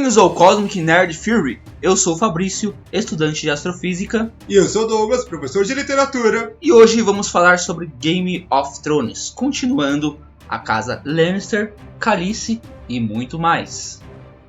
Bem-vindos ao Cosmic Nerd Fury. Eu sou o Fabrício, estudante de astrofísica. E eu sou o Douglas, professor de literatura. E hoje vamos falar sobre Game of Thrones, continuando a casa Lannister, Khaleesi e muito mais.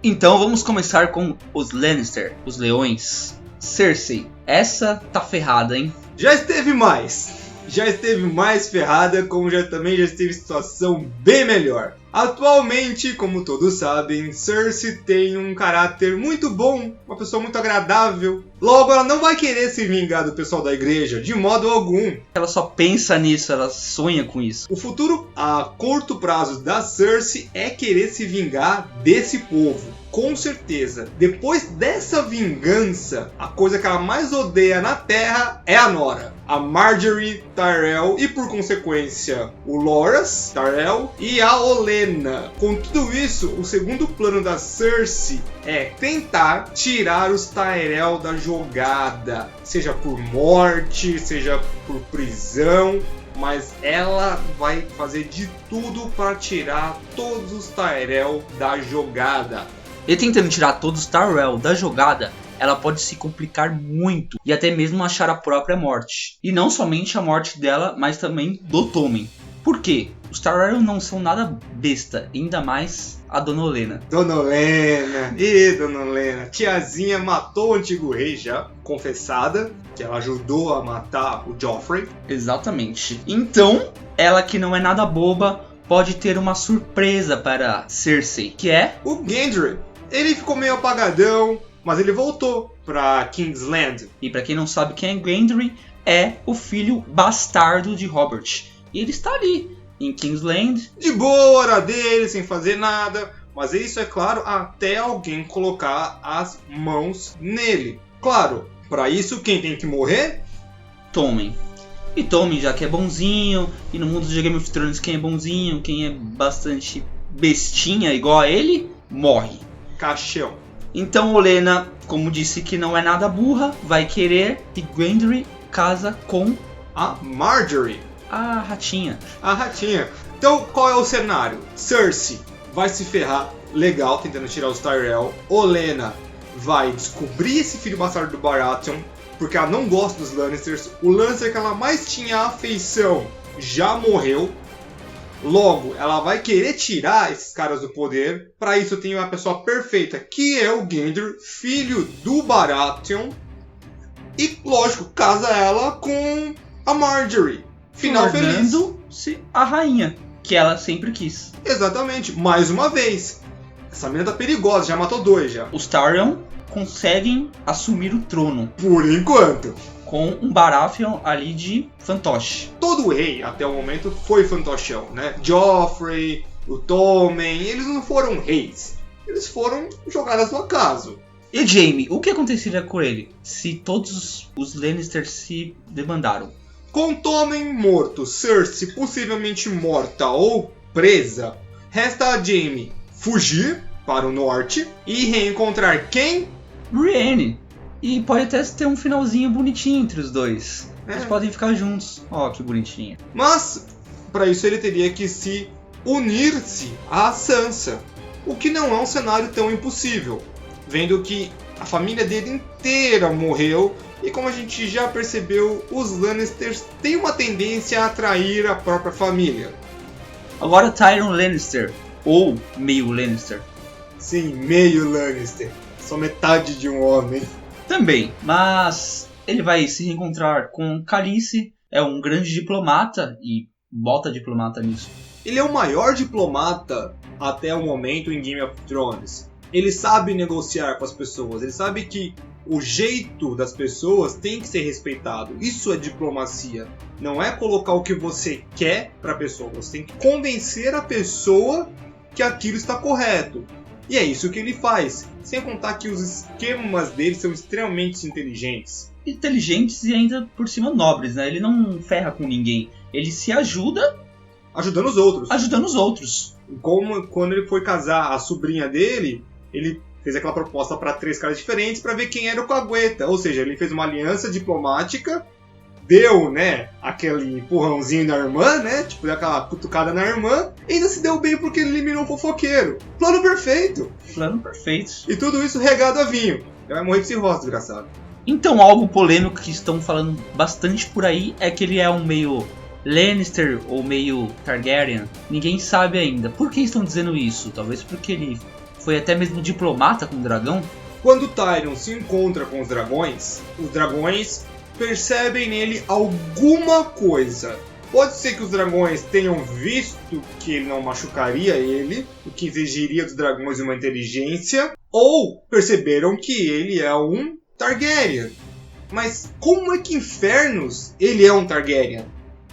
Então vamos começar com os Lannister, os leões. Cersei, essa tá ferrada, hein? Já esteve mais ferrada, como também já esteve em situação bem melhor. Atualmente, como todos sabem, Cersei tem um caráter muito bom, uma pessoa muito agradável. Logo, ela não vai querer se vingar do pessoal da igreja, de modo algum. Ela só pensa nisso, ela sonha com isso. O futuro a curto prazo da Cersei é querer se vingar desse povo. Com certeza. Depois dessa vingança, a coisa que ela mais odeia na Terra é a Nora. A Margaery Tyrell e, por consequência, o Loras Tyrell e a Olenna. Com tudo isso, o segundo plano da Cersei é tentar tirar os Tyrell da jogada. Seja por morte, seja por prisão. Mas ela vai fazer de tudo para tirar todos os Tyrell da jogada. E tentando tirar todos os Tyrell da jogada, ela pode se complicar muito e até mesmo achar a própria morte. E não somente a morte dela, mas também do Tommen. Por quê? Os Tyrell não são nada besta, ainda mais a Dona Olenna. Dona Olenna, tiazinha matou o antigo rei já, confessada, que ela ajudou a matar o Joffrey. Exatamente. Então, ela que não é nada boba, pode ter uma surpresa para Cersei, que é o Gendry. Ele ficou meio apagadão, mas ele voltou pra Kingsland. E pra quem não sabe quem é Gendry, é o filho bastardo de Robert. E ele está ali, em Kingsland. De boa, hora dele, sem fazer nada. Mas isso é claro, até alguém colocar as mãos nele. Claro, pra isso quem tem que morrer? Tommen. E Tommen, já que é bonzinho, e no mundo de Game of Thrones quem é bonzinho, quem é bastante bestinha igual a ele, morre. Caixão. Então Olenna, como disse que não é nada burra, vai querer que Gendry casa com a Margaery. A ratinha. Então qual é o cenário? Cersei vai se ferrar legal tentando tirar os Tyrell. Olenna vai descobrir esse filho bastardo do Baratheon, porque ela não gosta dos Lannisters. O Lannister que ela mais tinha afeição já morreu. Logo, ela vai querer tirar esses caras do poder. Para isso tem uma pessoa perfeita, que é o Gendry, filho do Baratheon. E, lógico, casa ela com a Margaery. Final feliz. Se a rainha, que ela sempre quis. Exatamente, mais uma vez. Essa menina tá perigosa, já matou 2 já. Os Tyrion conseguem assumir o trono. Por enquanto. Com um Baratheon ali de fantoche. Todo rei, até o momento, foi fantochão, né? Joffrey, o Tommen, eles não foram reis. Eles foram jogados no acaso. E Jaime, o que aconteceria com ele se todos os Lannister se debandaram? Com Tommen morto, Cersei possivelmente morta ou presa, resta a Jaime fugir para o norte e reencontrar quem? Brienne. E pode até ter um finalzinho bonitinho entre os dois. Eles podem ficar juntos. Ó, que bonitinho. Mas, para isso ele teria que se unir-se a Sansa. O que não é um cenário tão impossível. Vendo que a família dele inteira morreu. E como a gente já percebeu, os Lannisters têm uma tendência a atrair a própria família. Agora Tyrion Lannister. Ou meio Lannister. Sim, meio Lannister. Só metade de um homem. Também, mas ele vai se reencontrar com Khaleesi, é um grande diplomata e bota diplomata nisso. Ele é o maior diplomata até o momento em Game of Thrones. Ele sabe negociar com as pessoas, ele sabe que o jeito das pessoas tem que ser respeitado. Isso é diplomacia. Não é colocar o que você quer para a pessoa, você tem que convencer a pessoa que aquilo está correto. E é isso que ele faz. Sem contar que os esquemas dele são extremamente inteligentes. Inteligentes e ainda por cima nobres, né? Ele não ferra com ninguém. Ele se ajuda... ajudando os outros. Ajudando os outros. Como quando ele foi casar a sobrinha dele, ele fez aquela proposta para 3 caras diferentes para ver quem era o cagueta. Ou seja, ele fez uma aliança diplomática deu, né, aquele empurrãozinho na irmã, né, tipo, deu aquela cutucada na irmã, e ainda se deu bem porque ele eliminou o fofoqueiro. Plano perfeito. Plano perfeito. E tudo isso regado a vinho. Ele vai morrer de cirrose, desgraçado. Então, algo polêmico que estão falando bastante por aí é que ele é um meio Lannister ou meio Targaryen. Ninguém sabe ainda. Por que estão dizendo isso? Talvez porque ele foi até mesmo diplomata com o dragão? Quando Tyrion se encontra com os dragões percebem nele alguma coisa. Pode ser que os dragões tenham visto que ele não machucaria ele, o que exigiria dos dragões uma inteligência, ou perceberam que ele é um Targaryen. Mas como é que infernos ele é um Targaryen?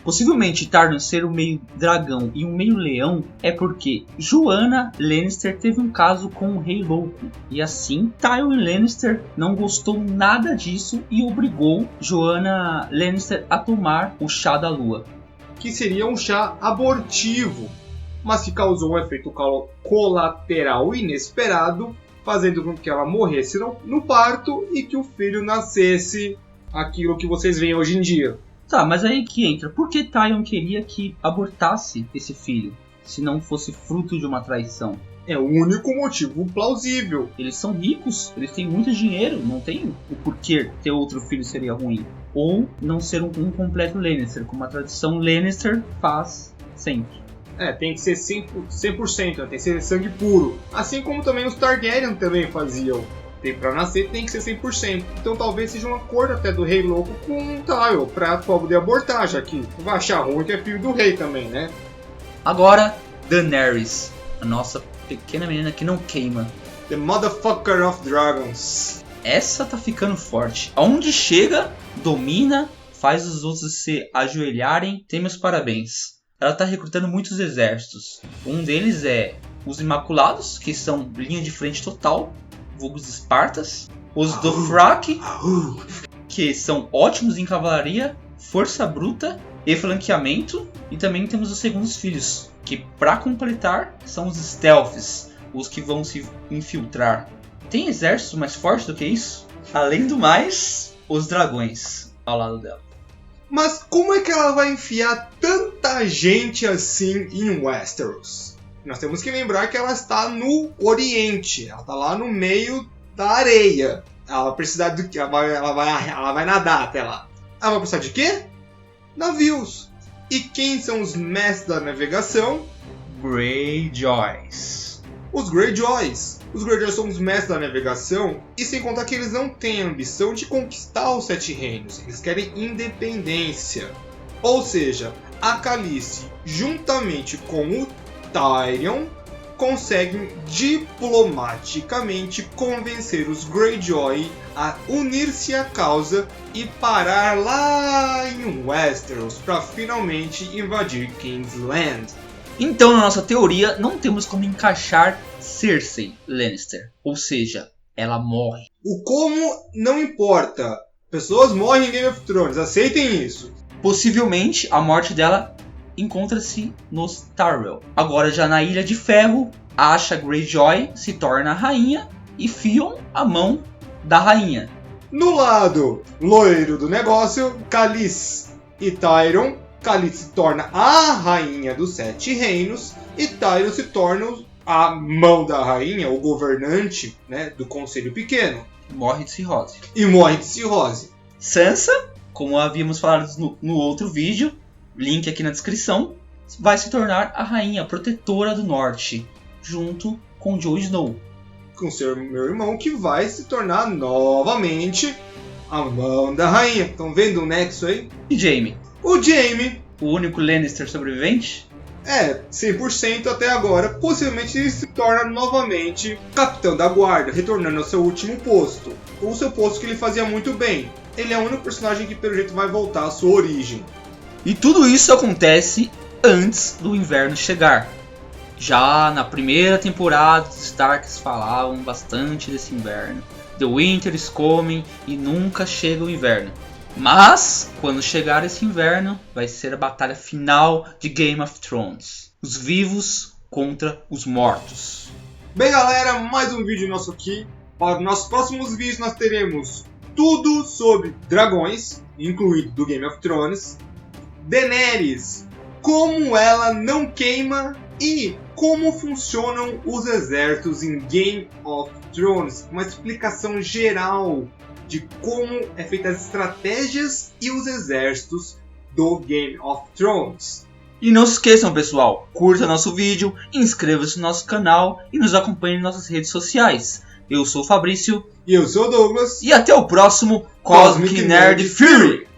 Possivelmente Tyrion ser um meio dragão e um meio leão é porque Joanna Lannister teve um caso com o Rei Louco. E assim, Tywin Lannister não gostou nada disso e obrigou Joanna Lannister a tomar o chá da lua. Que seria um chá abortivo, mas que causou um efeito colateral inesperado, fazendo com que ela morresse no parto e que o filho nascesse aquilo que vocês veem hoje em dia. Tá, mas aí que entra. Por que Tyrion queria que abortasse esse filho, se não fosse fruto de uma traição? É o único motivo plausível. Eles são ricos, eles têm muito dinheiro, não tem o porquê ter outro filho seria ruim. Ou não ser um completo Lannister, como a tradição Lannister faz sempre. Tem que ser 100%, tem que ser sangue puro. Assim como também os Targaryen também faziam. Pra nascer tem que ser 100%. Então talvez seja um acordo até do Rei Louco com o Tyrion pra poder abortar, já que vai achar ruim que é filho do rei também, né? Agora, Daenerys, a nossa pequena menina que não queima. The Motherfucker of Dragons. Essa tá ficando forte. Aonde chega, domina, faz os outros se ajoelharem. Tem meus parabéns. Ela tá recrutando muitos exércitos. Um deles é os Imaculados, que são linha de frente total. Vulgos Espartas, os Dothraki, que são ótimos em cavalaria, força bruta e flanqueamento, e também temos os segundos filhos, que para completar são os Stealths, os que vão se infiltrar. Tem exércitos mais fortes do que isso? Além do mais, os dragões ao lado dela. Mas como é que ela vai enfiar tanta gente assim em Westeros? Nós temos que lembrar que ela está no Oriente, ela está lá no meio da areia. Ela vai precisar do que? Ela vai nadar até lá. Ela vai precisar de quê? Navios. E quem são os mestres da navegação? Greyjoys. Os Greyjoys. Os Greyjoys são os mestres da navegação, e sem contar que eles não têm a ambição de conquistar os Sete Reinos. Eles querem independência. Ou seja, a Khaleesi, juntamente com o Tyrion, conseguem diplomaticamente convencer os Greyjoy a unir-se à causa e parar lá em Westeros para finalmente invadir Kingsland. Então, na nossa teoria, não temos como encaixar Cersei Lannister, ou seja, ela morre. O como não importa, pessoas morrem em Game of Thrones, aceitem isso. Possivelmente a morte dela encontra-se nos Tyrell. Agora já na Ilha de Ferro, Asha Greyjoy se torna a rainha e fiam a mão da rainha. No lado loiro do negócio, Khaleesi e Tyrion. Khaleesi se torna a rainha dos Sete Reinos e Tyrion se torna a mão da rainha, o governante, né, do Conselho Pequeno. Morre de cirrose. E morre de cirrose. Sansa, como havíamos falado no outro vídeo, link aqui na descrição, vai se tornar a rainha protetora do norte, junto com Jon Snow. Com seu meu irmão, que vai se tornar novamente a mão da rainha. Estão vendo o nexo aí? E Jaime? O Jaime, o único Lannister sobrevivente? 100% até agora. Possivelmente ele se torna novamente capitão da guarda, retornando ao seu último posto. O seu posto que ele fazia muito bem. Ele é o único personagem que pelo jeito vai voltar à sua origem. E tudo isso acontece antes do inverno chegar. Já na primeira temporada, os Starks falavam bastante desse inverno. The winter is coming e nunca chega o inverno. Mas, quando chegar esse inverno, vai ser a batalha final de Game of Thrones. Os vivos contra os mortos. Bem galera, mais um vídeo nosso aqui. Para os nossos próximos vídeos nós teremos tudo sobre dragões. incluído do Game of Thrones, Daenerys, como ela não queima e como funcionam os exércitos em Game of Thrones. Uma explicação geral de como é feitas as estratégias e os exércitos do Game of Thrones. E não se esqueçam, pessoal, curta nosso vídeo, inscreva-se no nosso canal e nos acompanhe em nossas redes sociais. Eu sou o Fabrício. E eu sou o Douglas. E até o próximo Cosmic Nerd Fury!